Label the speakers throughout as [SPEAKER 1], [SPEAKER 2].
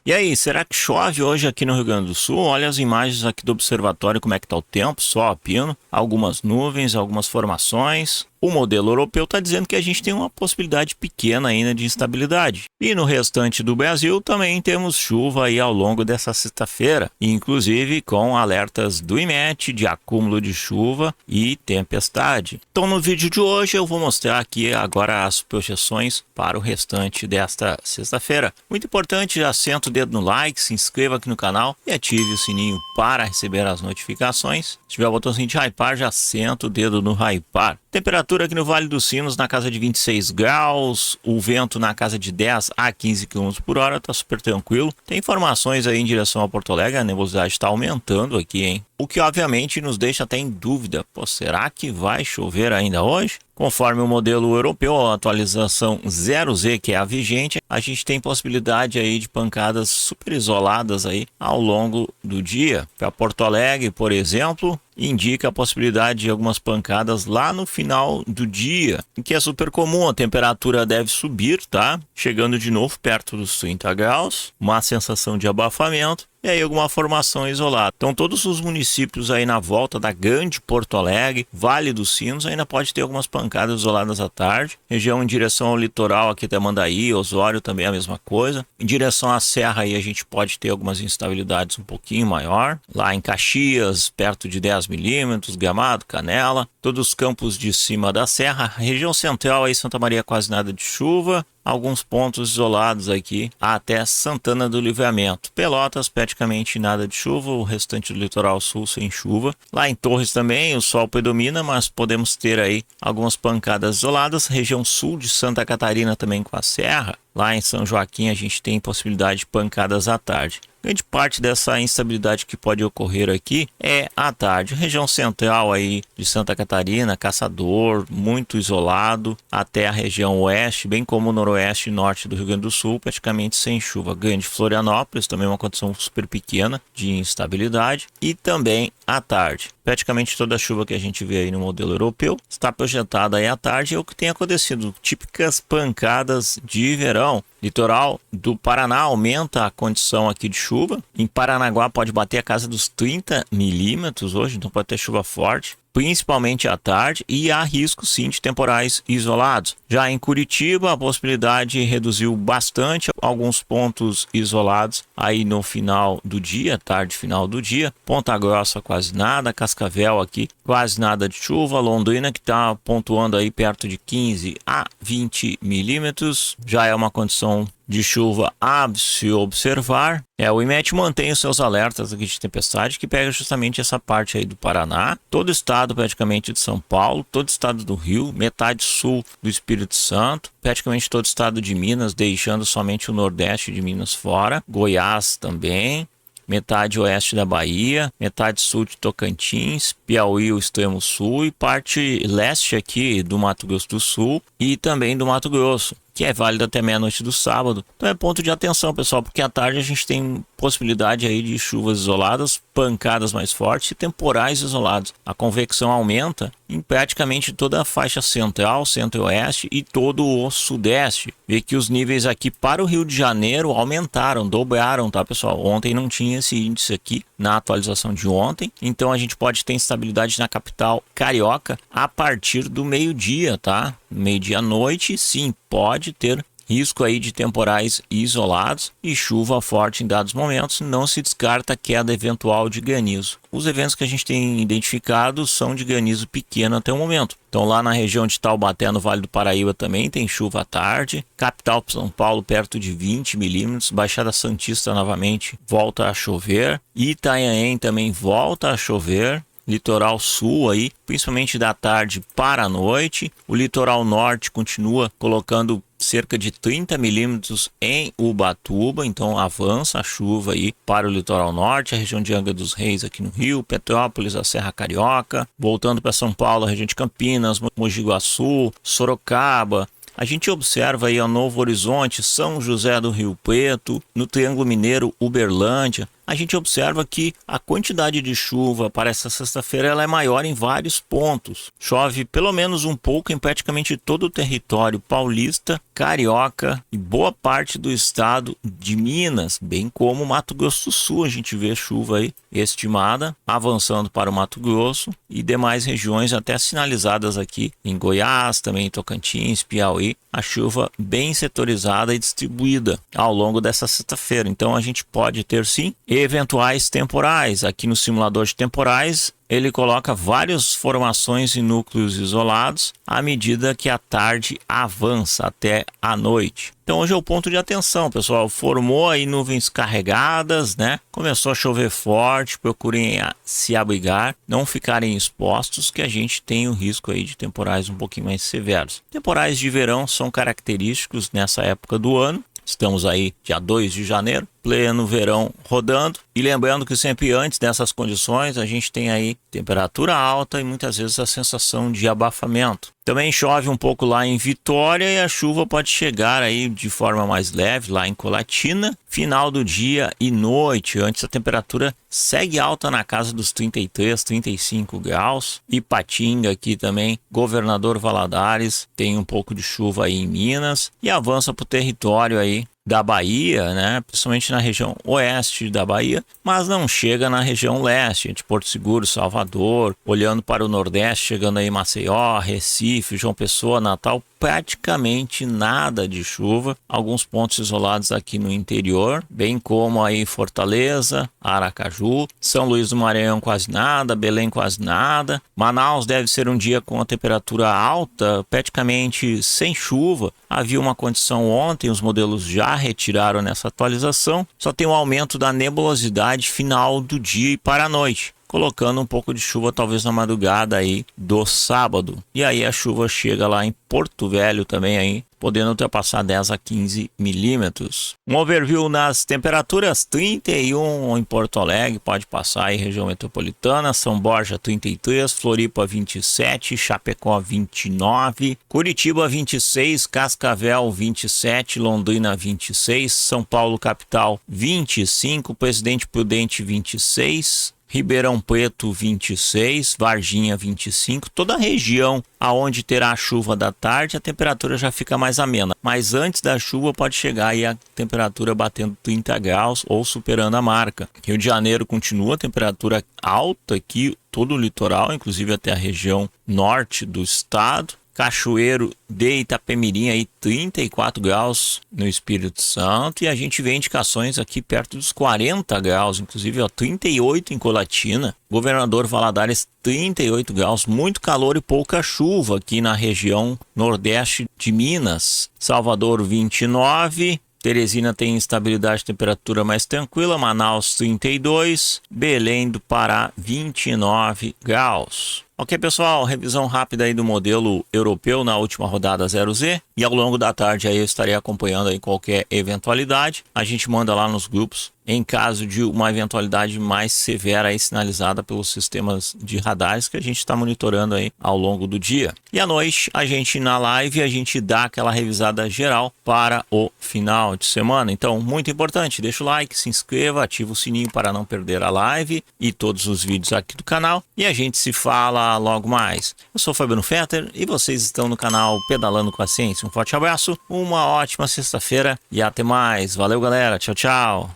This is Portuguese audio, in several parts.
[SPEAKER 1] E aí, será que chove hoje aqui no Rio Grande do Sul? Olha as imagens aqui do observatório, como é que tá o tempo, sol a pino, algumas nuvens, algumas formações. O modelo europeu está dizendo que a gente tem uma possibilidade pequena ainda de instabilidade. E no restante do Brasil também temos chuva aí ao longo dessa sexta-feira, inclusive com alertas do IMET de acúmulo de chuva e tempestade. Então no vídeo de hoje eu vou mostrar aqui agora as projeções para o restante desta sexta-feira. Muito importante, já senta o dedo no like, se inscreva aqui no canal e ative o sininho para receber as notificações. Se tiver o botãozinho de hypar, já senta o dedo no hypar. Temperatura aqui no Vale dos Sinos na casa de 26 graus, o vento na casa de 10 a 15 km por hora, tá super tranquilo. Tem informações aí em direção a Porto Alegre, a nebulosidade está aumentando aqui, hein? O que obviamente nos deixa até em dúvida, pô, será que vai chover ainda hoje? Conforme o modelo europeu, a atualização 0Z, que é a vigente, a gente tem possibilidade aí de pancadas super isoladas aí ao longo do dia. Para Porto Alegre, por exemplo, indica a possibilidade de algumas pancadas lá no final do dia, o que é super comum. A temperatura deve subir, tá? Chegando de novo perto dos 30 graus, uma sensação de abafamento e aí alguma formação isolada. Então todos os municípios aí na volta da grande Porto Alegre, Vale dos Sinos, ainda pode ter algumas pancadas isoladas à tarde. Região em direção ao litoral aqui até Mandaí, Osório também é a mesma coisa. Em direção à serra aí a gente pode ter algumas instabilidades um pouquinho maior. Lá em Caxias, perto de 10 milímetros, Gramado, Canela, todos os campos de cima da serra. Região central aí, Santa Maria, quase nada de chuva. Alguns pontos isolados aqui até Santana do Livramento. Pelotas, praticamente nada de chuva, o restante do litoral sul sem chuva. Lá em Torres também o sol predomina, mas podemos ter aí algumas pancadas isoladas. Região sul de Santa Catarina também com a serra. Lá em São Joaquim a gente tem possibilidade de pancadas à tarde. Grande parte dessa instabilidade que pode ocorrer aqui é à tarde. Região central aí de Santa Catarina, Caçador, muito isolado, até a região oeste, bem como o noroeste e norte do Rio Grande do Sul, praticamente sem chuva. Grande Florianópolis, também uma condição super pequena de instabilidade. E também à tarde. Praticamente toda a chuva que a gente vê aí no modelo europeu está projetada aí à tarde. É o que tem acontecido, típicas pancadas de verão. Litoral do Paraná aumenta a condição aqui de chuva. Em Paranaguá pode bater a casa dos 30 milímetros hoje, então pode ter chuva forte, principalmente à tarde, e há risco sim de temporais isolados. Já em Curitiba a possibilidade reduziu bastante, alguns pontos isolados aí no final do dia, tarde final do dia. Ponta Grossa quase nada, Cascavel aqui quase nada de chuva, Londrina que está pontuando aí perto de 15 a 20 milímetros, já é uma condição de chuva a se observar. O IMET mantém os seus alertas aqui de tempestade, que pega justamente essa parte aí do Paraná, todo o estado praticamente de São Paulo, todo o estado do Rio, metade sul do Espírito Santo, praticamente todo o estado de Minas, deixando somente o nordeste de Minas fora, Goiás também, metade oeste da Bahia, metade sul de Tocantins, Piauí, o extremo sul, e parte leste aqui do Mato Grosso do Sul e também do Mato Grosso, que é válido até meia-noite do sábado. Então é ponto de atenção, pessoal, porque à tarde a gente tem possibilidade aí de chuvas isoladas, pancadas mais fortes e temporais isolados. A convecção aumenta em praticamente toda a faixa central, centro-oeste e todo o sudeste. Vê que os níveis aqui para o Rio de Janeiro aumentaram, dobraram, tá, pessoal? Ontem não tinha esse índice aqui na atualização de ontem, então a gente pode ter instabilidade na capital carioca a partir do meio-dia, tá? Meio-dia à noite, sim, pode ter risco aí de temporais isolados e chuva forte em dados momentos. Não se descarta queda eventual de granizo. Os eventos que a gente tem identificado são de granizo pequeno até o momento. Então lá na região de Taubaté, no Vale do Paraíba, também tem chuva à tarde. Capital São Paulo perto de 20 milímetros. Baixada Santista novamente volta a chover. Itanhaém também volta a chover. Litoral sul aí, principalmente da tarde para a noite. O litoral norte continua colocando cerca de 30 milímetros em Ubatuba, então avança a chuva aí para o litoral norte, a região de Angra dos Reis aqui no Rio, Petrópolis, a Serra Carioca, voltando para São Paulo, a região de Campinas, Mogi Guaçu, Sorocaba. A gente observa aí a Novo Horizonte, São José do Rio Preto, no Triângulo Mineiro, Uberlândia, a gente observa que a quantidade de chuva para essa sexta-feira ela é maior em vários pontos. Chove pelo menos um pouco em praticamente todo o território paulista, carioca e boa parte do estado de Minas, bem como Mato Grosso do Sul. A gente vê chuva aí estimada avançando para o Mato Grosso e demais regiões até sinalizadas aqui em Goiás, também em Tocantins, Piauí, a chuva bem setorizada e distribuída ao longo dessa sexta-feira. Então a gente pode ter sim eventuais temporais. Aqui no simulador de temporais ele coloca várias formações e núcleos isolados à medida que a tarde avança até a noite. Então hoje é o ponto de atenção, pessoal. Formou aí nuvens carregadas, né? Começou a chover forte, procurem se abrigar, não ficarem expostos, que a gente tem o risco aí de temporais um pouquinho mais severos. Temporais de verão são característicos nessa época do ano. Estamos aí dia 2 de janeiro, pleno verão rodando. E lembrando que sempre antes dessas condições a gente tem aí temperatura alta e muitas vezes a sensação de abafamento. Também chove um pouco lá em Vitória e a chuva pode chegar aí de forma mais leve lá em Colatina. Final do dia e noite, antes a temperatura segue alta na casa dos 33, 35 graus. Ipatinga aqui também, Governador Valadares, tem um pouco de chuva aí em Minas e avança para o território aí da Bahia, né? Principalmente na região oeste da Bahia, mas não chega na região leste, de Porto Seguro, Salvador, olhando para o nordeste, chegando aí Maceió, Recife, João Pessoa, Natal, praticamente nada de chuva, alguns pontos isolados aqui no interior, bem como aí Fortaleza, Aracaju, São Luís do Maranhão quase nada, Belém quase nada, Manaus deve ser um dia com a temperatura alta, praticamente sem chuva. Havia uma condição ontem, os modelos já retiraram nessa atualização, só tem um aumento da nebulosidade final do dia e para a noite, colocando um pouco de chuva talvez na madrugada aí do sábado. E aí a chuva chega lá em Porto Velho também aí, podendo ultrapassar 10 a 15 milímetros. Um overview nas temperaturas: 31 em Porto Alegre, pode passar aí região metropolitana, São Borja 33, Floripa 27, Chapecó 29, Curitiba 26, Cascavel 27, Londrina 26, São Paulo capital 25, Presidente Prudente 26, Ribeirão Preto 26, Varginha 25, toda a região aonde terá a chuva da tarde, a temperatura já fica mais amena, mas antes da chuva pode chegar aí a temperatura batendo 30 graus ou superando a marca. Rio de Janeiro continua a temperatura alta aqui, todo o litoral, inclusive até a região norte do estado. Cachoeiro de Itapemirim aí 34 graus no Espírito Santo, e a gente vê indicações aqui perto dos 40 graus, inclusive ó, 38 em Colatina, Governador Valadares 38 graus, muito calor e pouca chuva aqui na região nordeste de Minas. Salvador 29, Teresina tem instabilidade de temperatura mais tranquila, Manaus 32, Belém do Pará 29 graus. Ok, pessoal, revisão rápida aí do modelo europeu na última rodada 0Z, e ao longo da tarde aí eu estarei acompanhando aí qualquer eventualidade. A gente manda lá nos grupos em caso de uma eventualidade mais severa aí sinalizada pelos sistemas de radares que a gente está monitorando aí ao longo do dia. E à noite a gente na live a gente dá aquela revisada geral para o final de semana. Então, muito importante, deixa o like, se inscreva, ativa o sininho para não perder a live e todos os vídeos aqui do canal, e a gente se fala logo mais. Eu sou Fabiano Fetter e vocês estão no canal Pedalando com a Ciência. Um forte abraço, uma ótima sexta-feira e até mais. Valeu, galera. Tchau, tchau.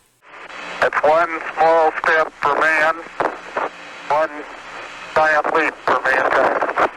[SPEAKER 2] It's one small step for man, one giant leap for mankind.